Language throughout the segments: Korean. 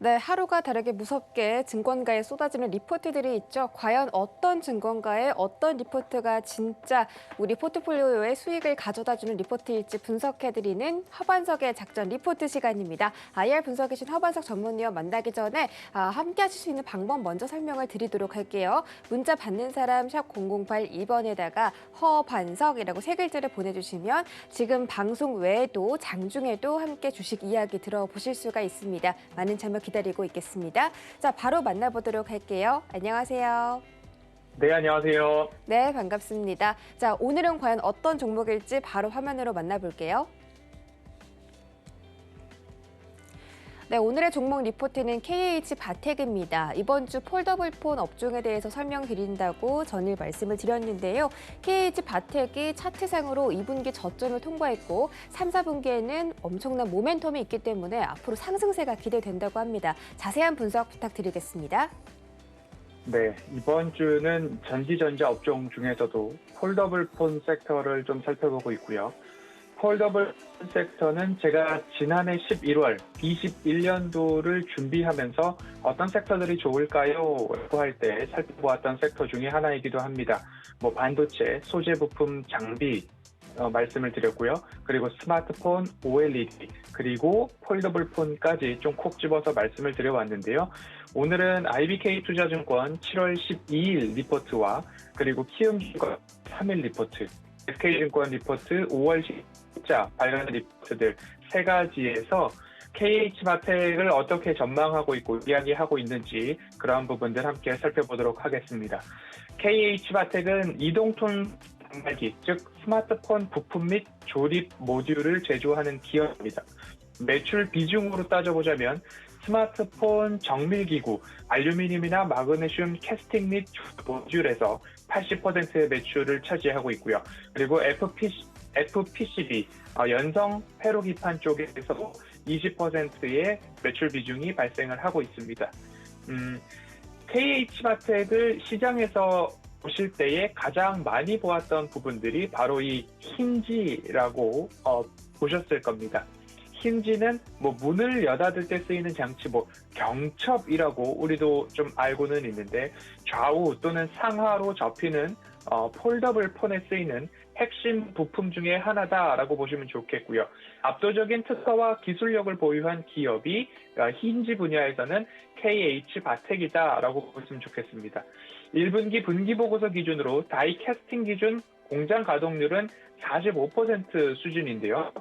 네, 하루가 다르게 무섭게 증권가에 쏟아지는 리포트들이 있죠. 과연 어떤 증권가의 어떤 리포트가 진짜 우리 포트폴리오의 수익을 가져다주는 리포트일지 분석해드리는 허반석의 작전 리포트 시간입니다. IR 분석이신 허반석 전문위원 만나기 전에 함께 하실 수 있는 방법 먼저 설명을 드리도록 할게요. 문자 받는 사람 샵 0082번에다가 허반석이라고 세 글자를 보내주시면 지금 방송 외에도 장중에도 함께 주식 이야기 들어보실 수가 있습니다. 많은 참여 기다리고 있겠습니다. 자, 바로 만나보도록 할게요. 안녕하세요. 네, 안녕하세요. 네, 반갑습니다. 자, 오늘은 과연 어떤 종목일지 바로 화면으로 만나볼게요. 네, 오늘의 종목 리포트는 KH바텍입니다. 이번 주 폴더블폰 업종에 대해서 설명드린다고 전일 말씀을 드렸는데요. KH바텍이 차트상으로 2분기 저점을 통과했고 3, 4분기에는 엄청난 모멘텀이 있기 때문에 앞으로 상승세가 기대된다고 합니다. 자세한 분석 부탁드리겠습니다. 네, 이번 주는 전지전자 업종 중에서도 폴더블 폰 섹터를 좀 살펴보고 있고요. 폴더블 폰 섹터는 제가 지난해 11월 21년도를 준비하면서 어떤 섹터들이 좋을까요? 라고 할 때 살펴보았던 섹터 중에 하나이기도 합니다. 반도체, 소재 부품, 장비 말씀을 드렸고요. 그리고 스마트폰, OLED, 그리고 폴더블 폰까지 좀 콕 집어서 말씀을 드려왔는데요. 오늘은 IBK투자증권 7월 12일 리포트와 그리고 키움증권 3일 리포트, SK증권 리포트 5월 10일자 발간한 리포트들 세 가지에서 KH바텍을 어떻게 전망하고 있고 이야기하고 있는지 그러한 부분들 함께 살펴보도록 하겠습니다. KH바텍은 이동통 단말기, 즉 스마트폰 부품 및 조립 모듈을 제조하는 기업입니다. 매출 비중으로 따져보자면 스마트폰 정밀기구, 알루미늄이나 마그네슘 캐스팅 및 모듈에서 80%의 매출을 차지하고 있고요. 그리고 FPCB, 연성 회로기판 쪽에서 20%의 매출 비중이 발생을 하고 있습니다. KH바텍을 시장에서 보실 때에 가장 많이 보았던 부분들이 바로 이 힌지라고 보셨을 겁니다. 힌지는 문을 여닫을 때 쓰이는 장치, 경첩이라고 우리도 좀 알고는 있는데 좌우 또는 상하로 접히는 폴더블 폰에 쓰이는 핵심 부품 중에 하나다라고 보시면 좋겠고요. 압도적인 특허와 기술력을 보유한 기업이 힌지 분야에서는 KH바텍이다라고 보시면 좋겠습니다. 1분기 분기보고서 기준으로 다이 캐스팅 기준 공장 가동률은 45% 수준인데요.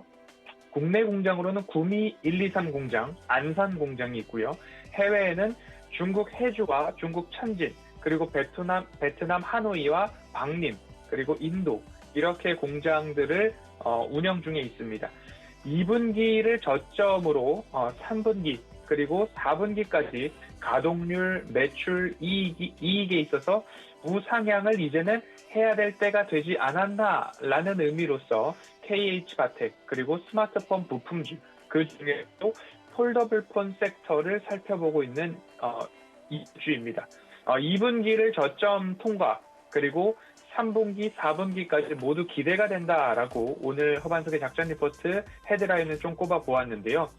국내 공장으로는 구미 123 공장, 안산 공장이 있고요. 해외에는 중국 해주와 중국 천진, 그리고 베트남 하노이와 박림, 그리고 인도 이렇게 공장들을 운영 중에 있습니다. 2분기를 저점으로 3분기 그리고 4분기까지 가동률, 매출, 이익에 있어서 우상향을 이제는 해야 될 때가 되지 않았나라는 의미로서 KH바텍 그리고 스마트폰 부품주 그 중에도 폴더블 폰 섹터를 살펴보고 있는 이주입니다. 2분기를 저점 통과 그리고 3분기, 4분기까지 모두 기대가 된다라고 오늘 허반석의 작전 리포트 헤드라인을 좀 꼽아 보았는데요.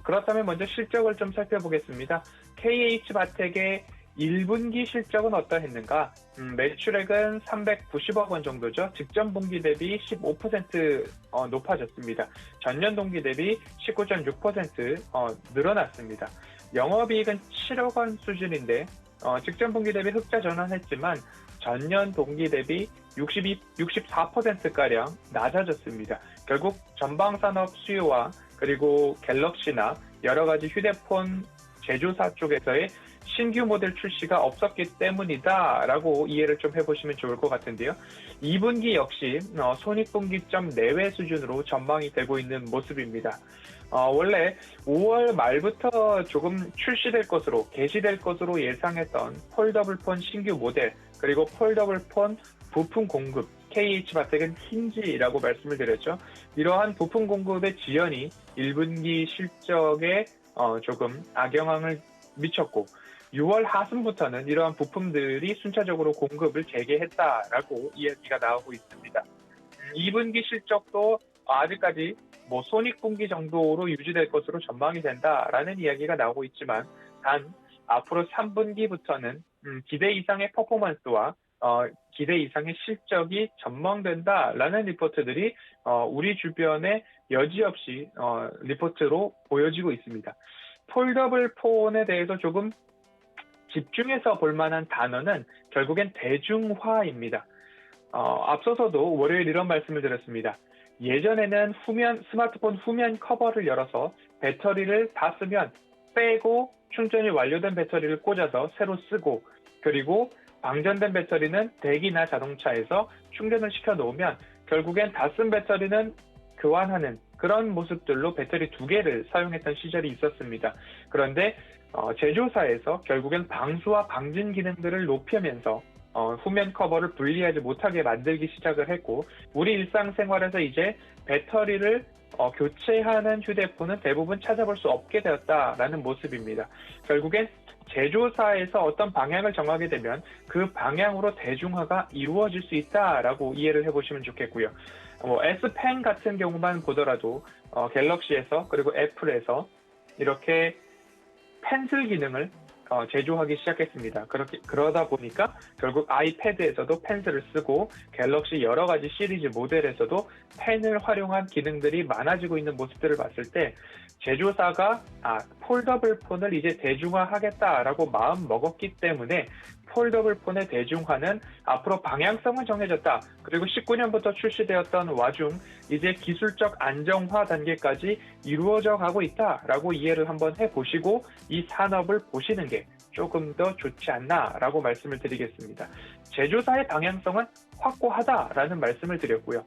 그렇다면 먼저 실적을 좀 살펴보겠습니다. KH바텍의 1분기 실적은 어떠했는가? 매출액은 390억 원 정도죠. 직전 분기 대비 15% 높아졌습니다. 전년 동기 대비 19.6% 늘어났습니다. 영업이익은 7억 원 수준인데 직전 분기 대비 흑자 전환했지만 전년 동기 대비 64%가량 낮아졌습니다. 결국 전방산업 수요와 그리고 갤럭시나 여러 가지 휴대폰 제조사 쪽에서의 신규 모델 출시가 없었기 때문이다라고 이해를 좀 해보시면 좋을 것 같은데요. 2분기 역시 손익분기점 내외 수준으로 전망이 되고 있는 모습입니다. 원래 5월 말부터 조금 게시될 것으로 예상했던 폴더블폰 신규 모델 그리고 폴더블폰 부품 공급 KH바텍은 힌지라고 말씀을 드렸죠. 이러한 부품 공급의 지연이 1분기 실적에 조금 악영향을 미쳤고 6월 하순부터는 이러한 부품들이 순차적으로 공급을 재개했다라고 이야기가 나오고 있습니다. 2분기 실적도 아직까지 뭐 손익분기 정도로 유지될 것으로 전망이 된다라는 이야기가 나오고 있지만 단 앞으로 3분기부터는 기대 이상의 퍼포먼스와 기대 이상의 실적이 전망된다라는 리포트들이 우리 주변에 여지없이 리포트로 보여지고 있습니다. 폴더블 폰에 대해서 조금 집중해서 볼 만한 단어는 결국엔 대중화입니다. 앞서서도 월요일 이런 말씀을 드렸습니다. 예전에는 스마트폰 후면 커버를 열어서 배터리를 다 쓰면 빼고 충전이 완료된 배터리를 꽂아서 새로 쓰고, 그리고 방전된 배터리는 대기나 자동차에서 충전을 시켜 놓으면 결국엔 다 쓴 배터리는 교환하는 그런 모습들로 배터리 2개를 사용했던 시절이 있었습니다. 그런데 제조사에서 결국엔 방수와 방진 기능들을 높이면서 후면 커버를 분리하지 못하게 만들기 시작을 했고, 우리 일상생활에서 이제 배터리를 교체하는 휴대폰은 대부분 찾아볼 수 없게 되었다라는 모습입니다. 결국엔 제조사에서 어떤 방향을 정하게 되면 그 방향으로 대중화가 이루어질 수 있다라고 이해를 해보시면 좋겠고요. S펜 같은 경우만 보더라도 갤럭시에서 그리고 애플에서 이렇게 펜슬 기능을 제조하기 시작했습니다. 그러다 보니까 결국 아이패드에서도 펜슬을 쓰고 갤럭시 여러 가지 시리즈 모델에서도 펜을 활용한 기능들이 많아지고 있는 모습들을 봤을 때 제조사가 폴더블 폰을 이제 대중화하겠다라고 마음 먹었기 때문에 폴더블 폰의 대중화는 앞으로 방향성은 정해졌다. 그리고 19년부터 출시되었던 와중 이제 기술적 안정화 단계까지 이루어져 가고 있다라고 이해를 한번 해보시고 이 산업을 보시는 게 조금 더 좋지 않나라고 말씀을 드리겠습니다. 제조사의 방향성은 확고하다라는 말씀을 드렸고요.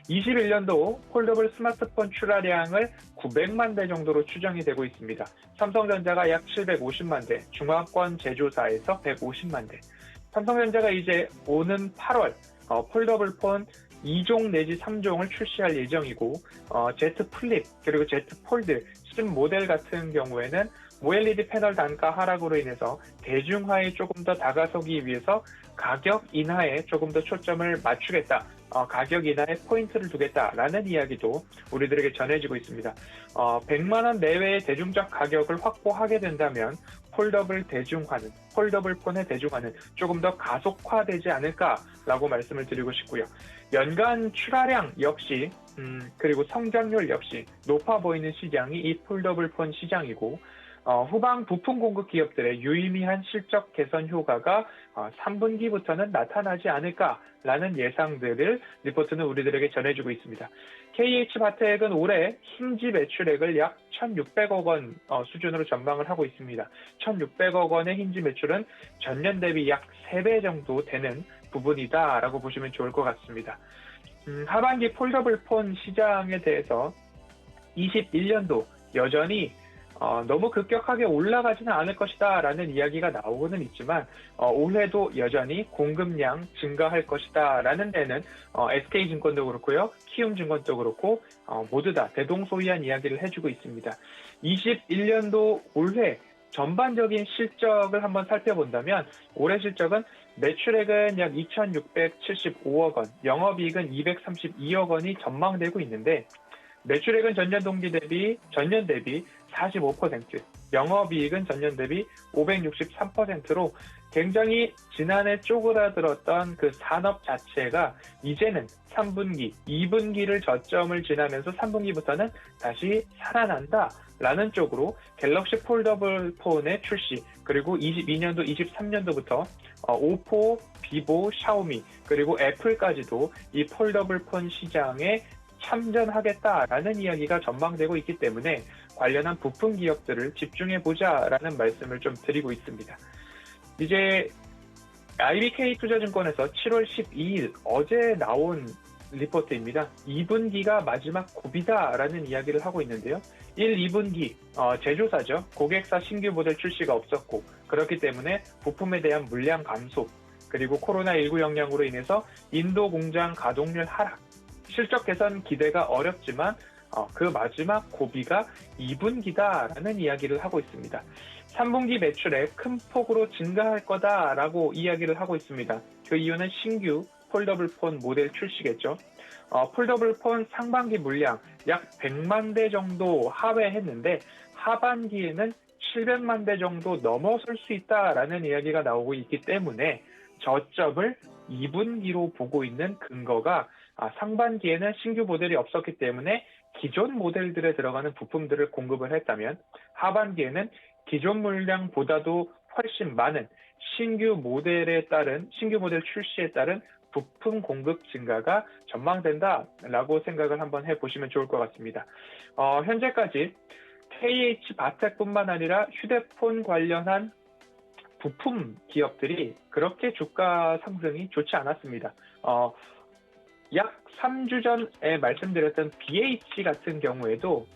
21년도 폴더블 스마트폰 출하량을 900만 대 정도로 추정이 되고 있습니다. 삼성전자가 약 750만 대, 중화권 제조사에서 150만 대. 삼성전자가 이제 오는 8월 폴더블 폰 2종 내지 3종을 출시할 예정이고 Z 플립 그리고 Z 폴드 10 모델 같은 경우에는 OLED 패널 단가 하락으로 인해서 대중화에 조금 더 다가서기 위해서 가격 인하에 조금 더 초점을 맞추겠다. 가격 인하에 포인트를 두겠다라는 이야기도 우리들에게 전해지고 있습니다. 100만 원 내외의 대중적 가격을 확보하게 된다면 폴더블 폰의 대중화는 조금 더 가속화되지 않을까라고 말씀을 드리고 싶고요. 연간 출하량 역시 그리고 성장률 역시 높아 보이는 시장이 이 폴더블 폰 시장이고 후방 부품 공급 기업들의 유의미한 실적 개선 효과가 3분기부터는 나타나지 않을까라는 예상들을 리포트는 우리들에게 전해주고 있습니다. KH바텍은 올해 힌지 매출액을 약 1,600억 원 수준으로 전망을 하고 있습니다. 1,600억 원의 힌지 매출은 전년 대비 약 3배 정도 되는 부분이다라고 보시면 좋을 것 같습니다. 하반기 폴더블 폰 시장에 대해서 21년도 여전히 너무 급격하게 올라가지는 않을 것이다 라는 이야기가 나오고는 있지만 올해도 여전히 공급량 증가할 것이다 라는 데는 SK증권도 그렇고요. 키움증권도 그렇고 모두 다 대동소이한 이야기를 해주고 있습니다. 21년도 올해 전반적인 실적을 한번 살펴본다면 올해 실적은 매출액은 약 2,675억 원, 영업이익은 232억 원이 전망되고 있는데 매출액은 전년 대비 45%, 영업이익은 전년 대비 563%로 굉장히 지난해 쪼그라들었던 그 산업 자체가 이제는 3분기, 2분기를 저점을 지나면서 3분기부터는 다시 살아난다라는 쪽으로 갤럭시 폴더블 폰의 출시, 그리고 22년도, 23년도부터 오포, 비보, 샤오미, 그리고 애플까지도 이 폴더블 폰 시장에 참전하겠다라는 이야기가 전망되고 있기 때문에 관련한 부품 기업들을 집중해보자라는 말씀을 좀 드리고 있습니다. 이제 IBK 투자증권에서 7월 12일 어제 나온 리포트입니다. 2분기가 마지막 고비다라는 이야기를 하고 있는데요. 1, 2분기 제조사죠. 고객사 신규 모델 출시가 없었고 그렇기 때문에 부품에 대한 물량 감소 그리고 코로나19 영향으로 인해서 인도 공장 가동률 하락 실적 개선 기대가 어렵지만 그 마지막 고비가 2분기다라는 이야기를 하고 있습니다. 3분기 매출액 큰 폭으로 증가할 거다라고 이야기를 하고 있습니다. 그 이유는 신규 폴더블 폰 모델 출시겠죠. 폴더블 폰 상반기 물량 약 100만 대 정도 하회했는데 하반기에는 700만 대 정도 넘어설 수 있다라는 이야기가 나오고 있기 때문에 저점을 2분기로 보고 있는 근거가 상반기에는 신규 모델이 없었기 때문에 기존 모델들에 들어가는 부품들을 공급을 했다면 하반기에는 기존 물량보다도 훨씬 많은 신규 모델 출시에 따른 부품 공급 증가가 전망된다라고 생각을 한번 해보시면 좋을 것 같습니다. 현재까지 KH바텍뿐만 아니라 휴대폰 관련한 부품 기업들이 그렇게 주가 상승이 좋지 않았습니다. 약 3주 전에 말씀드렸던 BH 같은 경우에도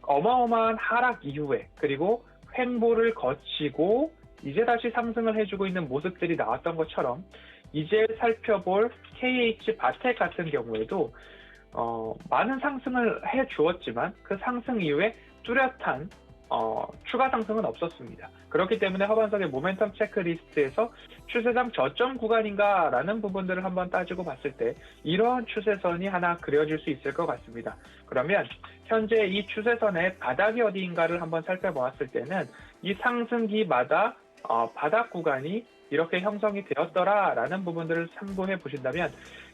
어마어마한 하락 이후에 그리고 횡보를 거치고 이제 다시 상승을 해주고 있는 모습들이 나왔던 것처럼 이제 살펴볼 KH바텍 같은 경우에도 많은 상승을 해주었지만 그 상승 이후에 뚜렷한 추가 상승은 없었습니다. 그렇기 때문에 허반석의 모멘텀 체크리스트에서 추세상 저점 구간인가라는 부분들을 한번 따지고 봤을 때 이러한 추세선이 하나 그려질 수 있을 것 같습니다. 그러면 현재 이 추세선의 바닥이 어디인가를 한번 살펴보았을 때는 이 상승기마다 바닥 구간이 이렇게 형성이 되었더라라는 부분들을 참고해 보신다면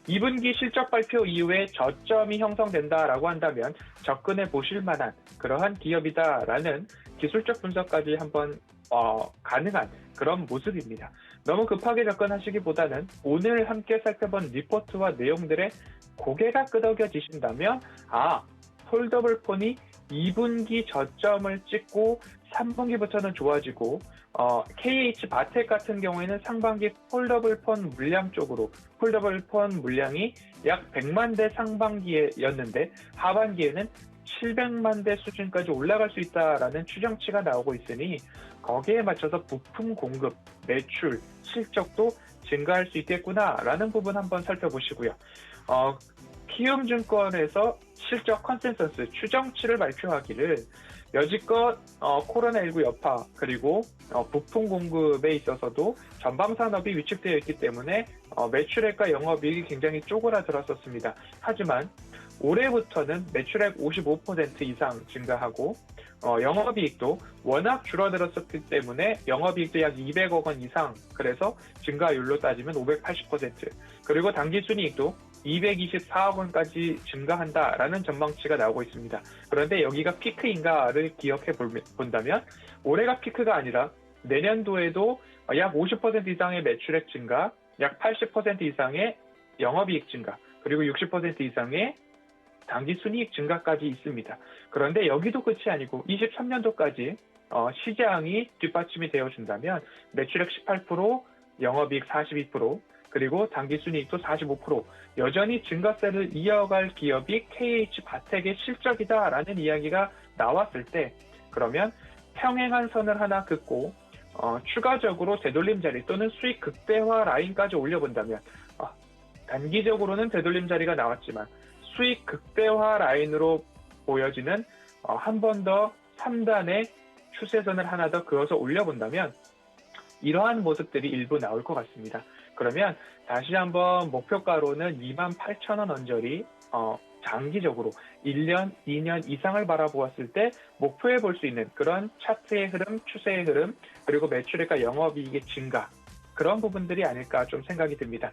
2분기 실적 발표 이후에 저점이 형성된다라고 한다면 접근해 보실 만한 그러한 기업이다라는 기술적 분석까지 한번 가능한 그런 모습입니다. 너무 급하게 접근하시기보다는 오늘 함께 살펴본 리포트와 내용들에 고개가 끄덕여지신다면 폴더블 폰이 2분기 저점을 찍고 3분기부터는 좋아지고 KH바텍 같은 경우에는 상반기 폴더블 폰 물량 쪽으로 폴더블 폰 물량이 약 100만 대 상반기였는데 하반기에는 700만 대 수준까지 올라갈 수 있다라는 추정치가 나오고 있으니 거기에 맞춰서 부품 공급, 매출, 실적도 증가할 수 있겠구나라는 부분 한번 살펴보시고요. 키움증권에서 실적 컨센서스 추정치를 발표하기를 여지껏 코로나19 여파 그리고 부품 공급에 있어서도 전방산업이 위축되어 있기 때문에 매출액과 영업이익이 굉장히 쪼그라들었었습니다. 하지만 올해부터는 매출액 55% 이상 증가하고 영업이익도 워낙 줄어들었었기 때문에 영업이익도 약 200억 원 이상, 그래서 증가율로 따지면 580%, 그리고 당기순이익도 224억 원까지 증가한다라는 전망치가 나오고 있습니다. 그런데 여기가 피크인가를 기억해 본다면 올해가 피크가 아니라 내년도에도 약 50% 이상의 매출액 증가, 약 80% 이상의 영업이익 증가, 그리고 60% 이상의 당기순이익 증가까지 있습니다. 그런데 여기도 끝이 아니고 23년도까지 시장이 뒷받침이 되어준다면 매출액 18%, 영업이익 42%, 그리고 당기순이익도 45% 여전히 증가세를 이어갈 기업이 KH바텍의 실적이다라는 이야기가 나왔을 때 그러면 평행한 선을 하나 긋고 추가적으로 되돌림 자리 또는 수익 극대화 라인까지 올려본다면 단기적으로는 되돌림 자리가 나왔지만 수익 극대화 라인으로 보여지는 한 번 더 3단의 추세선을 하나 더 그어서 올려본다면 이러한 모습들이 일부 나올 것 같습니다. 그러면 다시 한번 목표가로는 28,000원 언저리 장기적으로 1년, 2년 이상을 바라보았을 때 목표해 볼 수 있는 그런 차트의 흐름, 추세의 흐름, 그리고 매출액과 영업이익의 증가, 그런 부분들이 아닐까 좀 생각이 듭니다.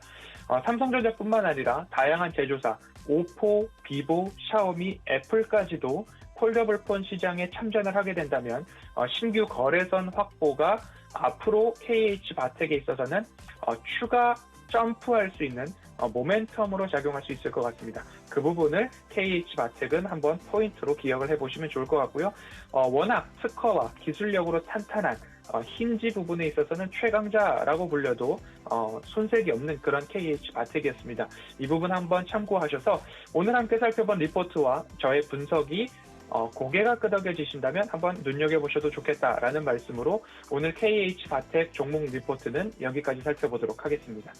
삼성전자뿐만 아니라 다양한 제조사, 오포, 비보, 샤오미, 애플까지도 폴더블 폰 시장에 참전을 하게 된다면 신규 거래선 확보가 앞으로 KH바텍에 있어서는 추가 점프할 수 있는 모멘텀으로 작용할 수 있을 것 같습니다. 그 부분을 KH바텍은 한번 포인트로 기억을 해보시면 좋을 것 같고요. 워낙 특허와 기술력으로 탄탄한 힌지 부분에 있어서는 최강자라고 불려도 손색이 없는 그런 KH바텍이었습니다. 이 부분 한번 참고하셔서 오늘 함께 살펴본 리포트와 저의 분석이 고개가 끄덕여지신다면 한번 눈여겨보셔도 좋겠다라는 말씀으로 오늘 KH바텍 종목 리포트는 여기까지 살펴보도록 하겠습니다.